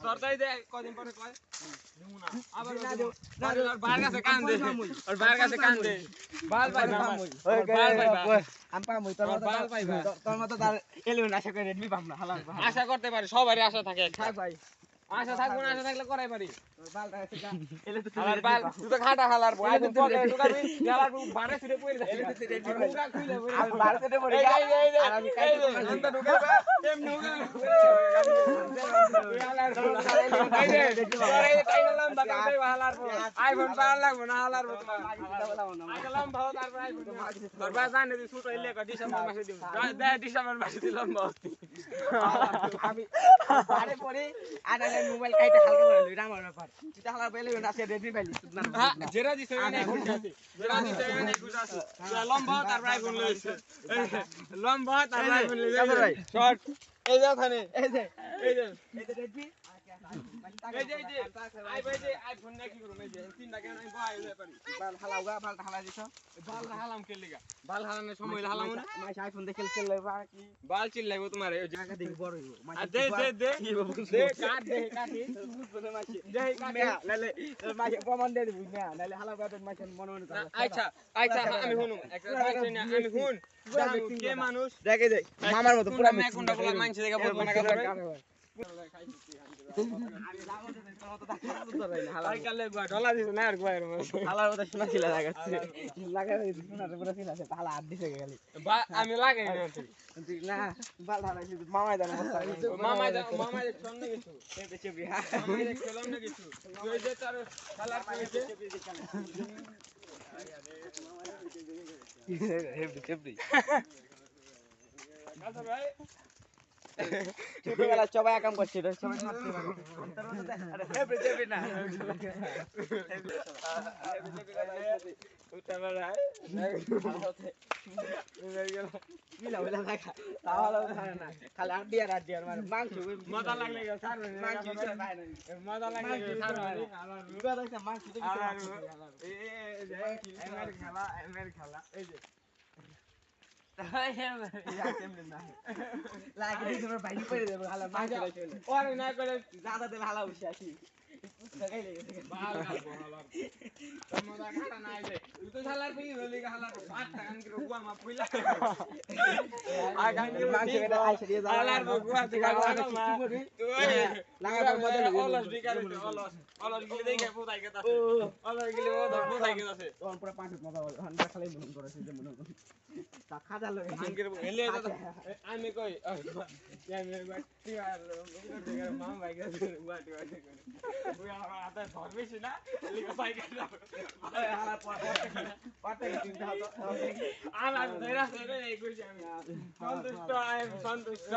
তোর তাই দে কদিন পরে কয় নিমু না আবার না দেও না দেও আর বাইরের কাছে কান দে আর বাইরের কাছে কান দে বাল পাই পামুই ওই বাল পাই আম পামুই তোর বাল পাই তোর মত তার 11 আশা করে রেডমি পাম না হালাল আশা করতে পারি সবারই আশা থাকে থাক ভাই আশা থাকবো না আশা থাকলে করাই পারি বালটা আছে গা এলে তো হালার বাল তুই তো খাটা হালার ভাই তুই পকে ঢুকাবি হালার বারে ফিরে পড়ে যাবে এলে তো রেডি মুখা খুলে পড়ে আর বারে ফিরে পড়ে গা আর আমি কাই তো ঢুকাবা এমনি হালার এই টাইম লম্বা কাই হালার আইফোন পাওয়ার লাগবে না হালার আইলাম ভাও তারপর আইফোন তোর বাস জানে তুই ছোট হইলে ডিসেম্বর মাসে দিব ডিসেম্বর মাসে দিলাম আমি বারে পড়ে আর মোবাইল কাইটা হালকা করে লই আমার ব্যাপার তুই হালার বাইলে না সে রেডমি পাইলি না জেরা দিছে না ঘুরতে আছে জেরা দিছে না ঘুরতে আছে লম্বা তারপর আইফোন লইছে লম্বা তারপর আইফোন লইছে ভাই শর্ট এই যে ওখানে এই যে রেডমি এই যে আইফোন না কি করব এই যে তিনটা কেন আমি বহাই লই পারি বাল হালাওগা বালটা হালা দিছো বাল হালাম কে লিগা বাল হালানোর সময় হালামু না মাই আইফোন দেখে খেললে বা কি বাল চিল্লাইবো তোমার এই জায়গা দেখি বড় হইবো দে কাটি বুঝবো না মাছি দে কাটি নালে মাছি প্রমাণ দে দিবি না নালে হালাওগা তো মাছি মনে মনে আচ্ছা আমি শুনু একটা কথা না আমি শুন কে মানুষ দেখে দেখ মামার মতো পুরো মেকুন্ডা বলা মানছে দেখা বলবো না করে আমি লাগাতে তোর মতো দেখা তো রাই না হালাই কালে গুয়া ঢলা দিছ না আর গুয়ার হালার কথা শোনা ছিল লাগাই শোনা পুরো ছিল আছে হালা হাত দিছে গেলি আমি লাগাই না তুই না বাল ঢালাইছি মামাই দাও মামাই ছন্নে কিছু এই বেচে বিহা মামাই খেলাম না কিছু তুই যে তার হালার কইছে হে বেচে কাছে ভাই ছোটবেলা সবাই কাম করছিল সবাই মারতে পারে আরে হেবি দেবি না উঠাবেলা মিলা মিলা দেখা তাহলে খায় না খালি আড্ডিয়ার মানে মাংস মজা লাগলে স্যার মাংস মজা লাগলে স্যার আর রুগা দেখছে মাংস তো এমএর খেলা এই যে লাগে তোমার বাইরে পড়ে যাবে হালা মাছ চলে ওরে না করে দাদা দেবে হালা বসে আসি লাগাই লেগে বাল খাবো হালা তোমরা খাটা না আইলে তুই তো হালার পই হলি হালা 8 টাকা কি রুয়া মা পইলা আ গাঙ্গি মাছ কেটে আইছে দিয়ে হালার রুয়া থেকে হালা মা তুই লাগা বদল অলস বিকারে অলস গিলে দেখে পোতাই গেতা অলস গিলে পোতাই গেতাছে তখন পুরো পাঁচ মজা হন্ডা খালি মন করেছে যে মনে তা খাজা লগে ভাঙ্গের এলে আমি কই আমি বাটি আর মামা ভাই গেছে বাটি করে ওই আমার হাতে ধরবেছি না লিখা বাইক আর পাটে চিন্তা হতো আমার ধরে আছে রে এই কইছি আমি সন্তুষ্ট